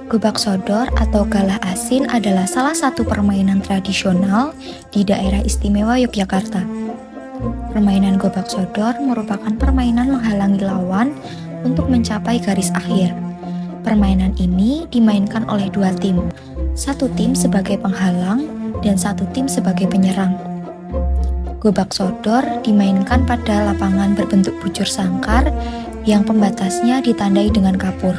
Gobak sodor atau galah asin adalah salah satu permainan tradisional di daerah istimewa Yogyakarta. Permainan gobak sodor merupakan permainan menghalangi lawan untuk mencapai garis akhir. Permainan ini dimainkan oleh dua tim, satu tim sebagai penghalang dan satu tim sebagai penyerang. Gobak sodor dimainkan pada lapangan berbentuk bujur sangkar yang pembatasnya ditandai dengan kapur.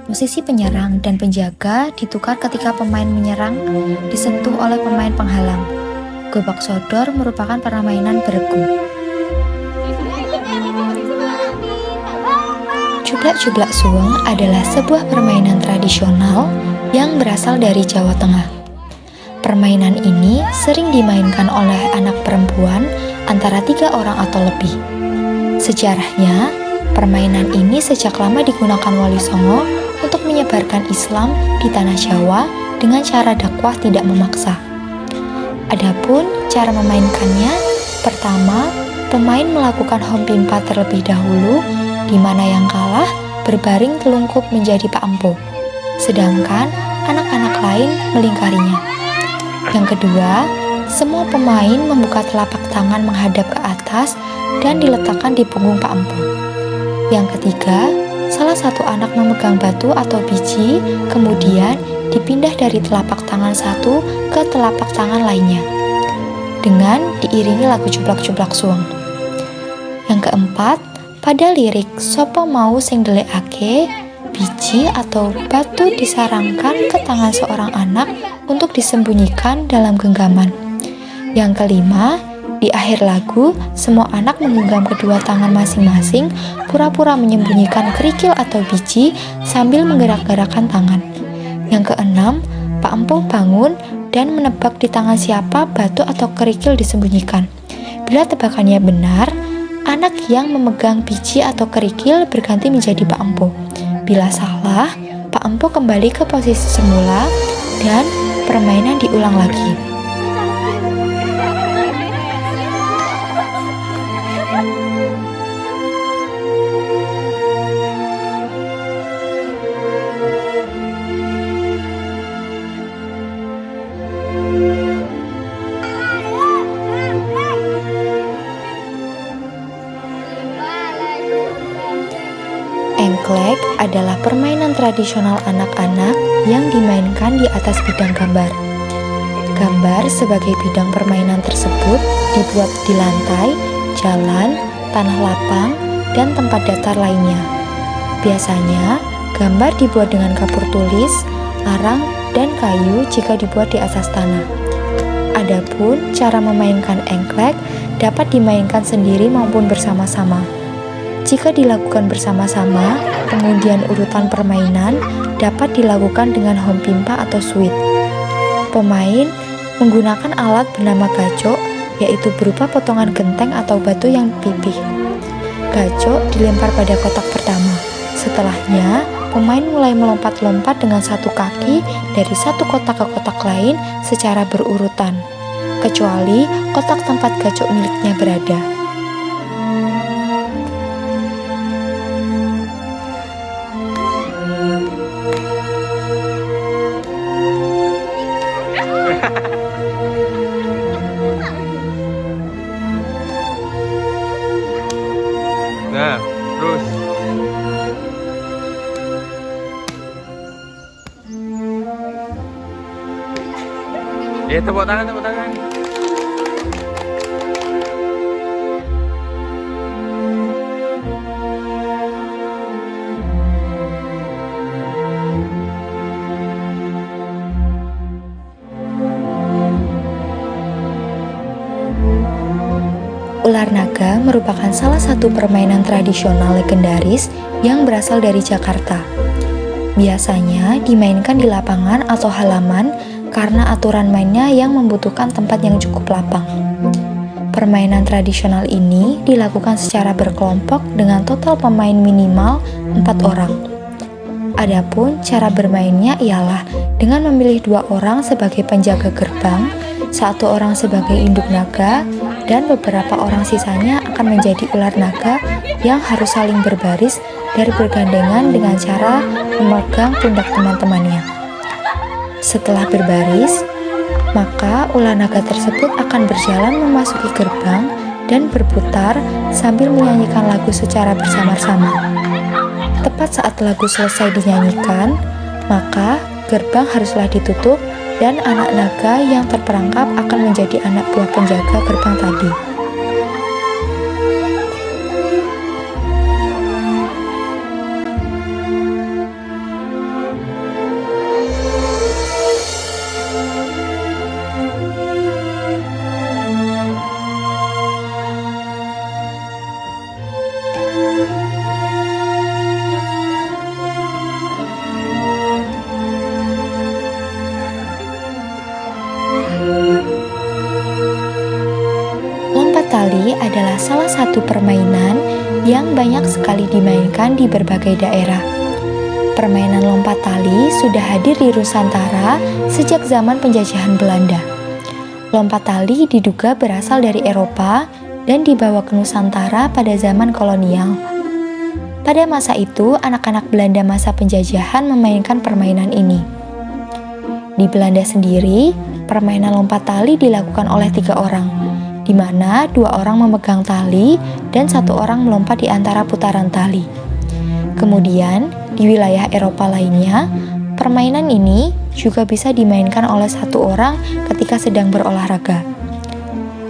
Posisi penyerang dan penjaga ditukar ketika pemain menyerang disentuh oleh pemain penghalang. Gobak sodor merupakan permainan beregu. Jublak-jublak suweng adalah sebuah permainan tradisional yang berasal dari Jawa Tengah. Permainan ini sering dimainkan oleh anak perempuan antara 3 orang atau lebih. Sejarahnya, permainan ini sejak lama digunakan Wali Songo untuk menyebarkan Islam di tanah Jawa dengan cara dakwah tidak memaksa. Adapun cara memainkannya, pertama, pemain melakukan hompimpa terlebih dahulu, di mana yang kalah berbaring telungkup menjadi Pak Empu, sedangkan anak-anak lain melingkarinya. Yang kedua, semua pemain membuka telapak tangan menghadap ke atas dan diletakkan di punggung Pak Empu. Yang ketiga, salah satu anak memegang batu atau biji, kemudian dipindah dari telapak tangan satu ke telapak tangan lainnya, dengan diiringi lagu jublak-jublak suweng. Yang keempat, pada lirik Sopo mau sing ndelikake, biji atau batu disarangkan ke tangan seorang anak untuk disembunyikan dalam genggaman. Yang kelima, di akhir lagu, semua anak menggenggam kedua tangan masing-masing, pura-pura menyembunyikan kerikil atau biji sambil menggerak-gerakkan tangan. Yang keenam, Pak Empu bangun dan menebak di tangan siapa batu atau kerikil disembunyikan. Bila tebakannya benar, anak yang memegang biji atau kerikil berganti menjadi Pak Empu. Bila salah, Pak Empu kembali ke posisi semula dan permainan diulang lagi. Engklek adalah permainan tradisional anak-anak yang dimainkan di atas bidang gambar. Gambar sebagai bidang permainan tersebut dibuat di lantai, jalan, tanah lapang, dan tempat datar lainnya. Biasanya, gambar dibuat dengan kapur tulis, arang, dan kayu jika dibuat di atas tanah. Adapun cara memainkan engklek dapat dimainkan sendiri maupun bersama-sama. Jika dilakukan bersama-sama, pengundian urutan permainan dapat dilakukan dengan hompimpa atau suit. Pemain menggunakan alat bernama gacok, yaitu berupa potongan genteng atau batu yang pipih. Gacok dilempar pada kotak pertama. Setelahnya, pemain mulai melompat-lompat dengan satu kaki dari satu kotak ke kotak lain secara berurutan, kecuali kotak tempat gacok miliknya berada. Nah, terus. Tepuk tangan, tepuk tangan. Ular naga merupakan salah satu permainan tradisional legendaris yang berasal dari Jakarta. Biasanya dimainkan di lapangan atau halaman karena aturan mainnya yang membutuhkan tempat yang cukup lapang. Permainan tradisional ini dilakukan secara berkelompok dengan total pemain minimal 4 orang. Adapun cara bermainnya ialah dengan memilih 2 orang sebagai penjaga gerbang, 1 orang sebagai induk naga, dan beberapa orang sisanya akan menjadi ular naga yang harus saling berbaris dan bergandengan dengan cara memegang pundak teman-temannya. Setelah berbaris, maka ular naga tersebut akan berjalan memasuki gerbang dan berputar sambil menyanyikan lagu secara bersama-sama. Tepat saat lagu selesai dinyanyikan, maka gerbang haruslah ditutup dan anak naga yang terperangkap akan menjadi anak buah penjaga gerbang tadi. Lompat tali adalah salah satu permainan yang banyak sekali dimainkan di berbagai daerah. Permainan lompat tali sudah hadir di Nusantara sejak zaman penjajahan Belanda. Lompat tali diduga berasal dari Eropa dan dibawa ke Nusantara pada zaman kolonial. Pada masa itu, anak-anak Belanda masa penjajahan memainkan permainan ini. Di Belanda sendiri, permainan lompat tali dilakukan oleh 3 orang, di mana 2 orang memegang tali dan 1 orang melompat di antara putaran tali. Kemudian, di wilayah Eropa lainnya, permainan ini juga bisa dimainkan oleh 1 orang ketika sedang berolahraga.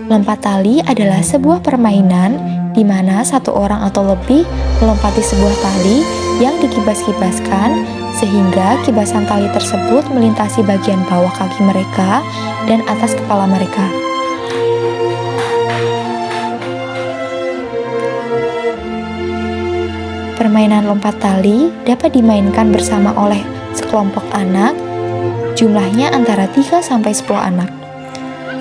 Lompat tali adalah sebuah permainan di mana 1 orang atau lebih melompati sebuah tali yang dikibas-kibaskan sehingga kibasan tali tersebut melintasi bagian bawah kaki mereka dan atas kepala mereka. Permainan lompat tali dapat dimainkan bersama oleh sekelompok anak, jumlahnya antara 3-10 anak.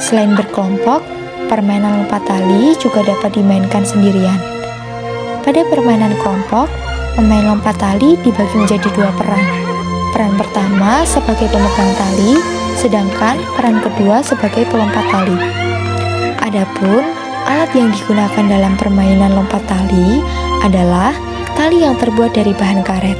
Selain berkelompok, permainan lompat tali juga dapat dimainkan sendirian. Pada permainan kelompok, pemain lompat tali dibagi menjadi 2 peran. Peran pertama sebagai pemegang tali, sedangkan peran kedua sebagai pelompat tali. Adapun alat yang digunakan dalam permainan lompat tali adalah tali yang terbuat dari bahan karet.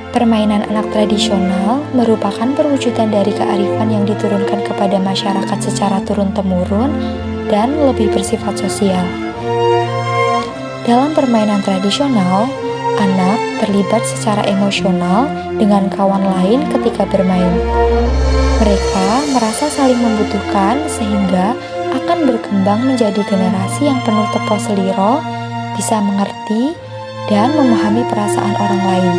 Permainan anak tradisional merupakan perwujudan dari kearifan yang diturunkan kepada masyarakat secara turun-temurun dan lebih bersifat sosial. Dalam permainan tradisional, anak terlibat secara emosional dengan kawan lain ketika bermain. Mereka merasa saling membutuhkan sehingga akan berkembang menjadi generasi yang penuh tepo seliro, bisa mengerti dan memahami perasaan orang lain.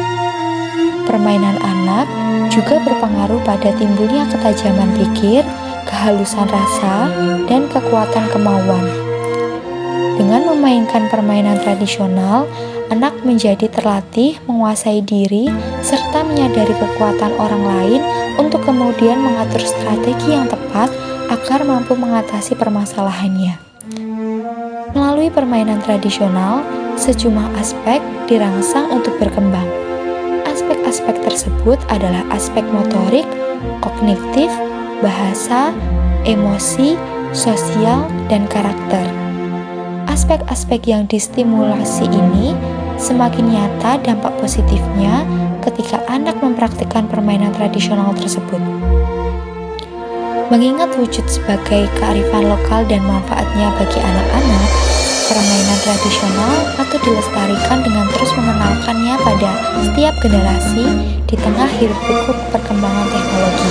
Permainan anak juga berpengaruh pada timbulnya ketajaman pikir, kehalusan rasa, dan kekuatan kemauan. Dengan memainkan permainan tradisional, anak menjadi terlatih menguasai diri serta menyadari kekuatan orang lain untuk kemudian mengatur strategi yang tepat agar mampu mengatasi permasalahannya. Melalui permainan tradisional, sejumlah aspek dirangsang untuk berkembang. Aspek-aspek tersebut adalah aspek motorik, kognitif, bahasa, emosi, sosial, dan karakter. Aspek-aspek yang distimulasi ini semakin nyata dampak positifnya ketika anak mempraktikkan permainan tradisional tersebut. Mengingat wujud sebagai kearifan lokal dan manfaatnya bagi anak-anak, permainan tradisional patut dilestarikan dengan terus mengenalkannya pada setiap generasi di tengah hiruk-pikuk perkembangan teknologi.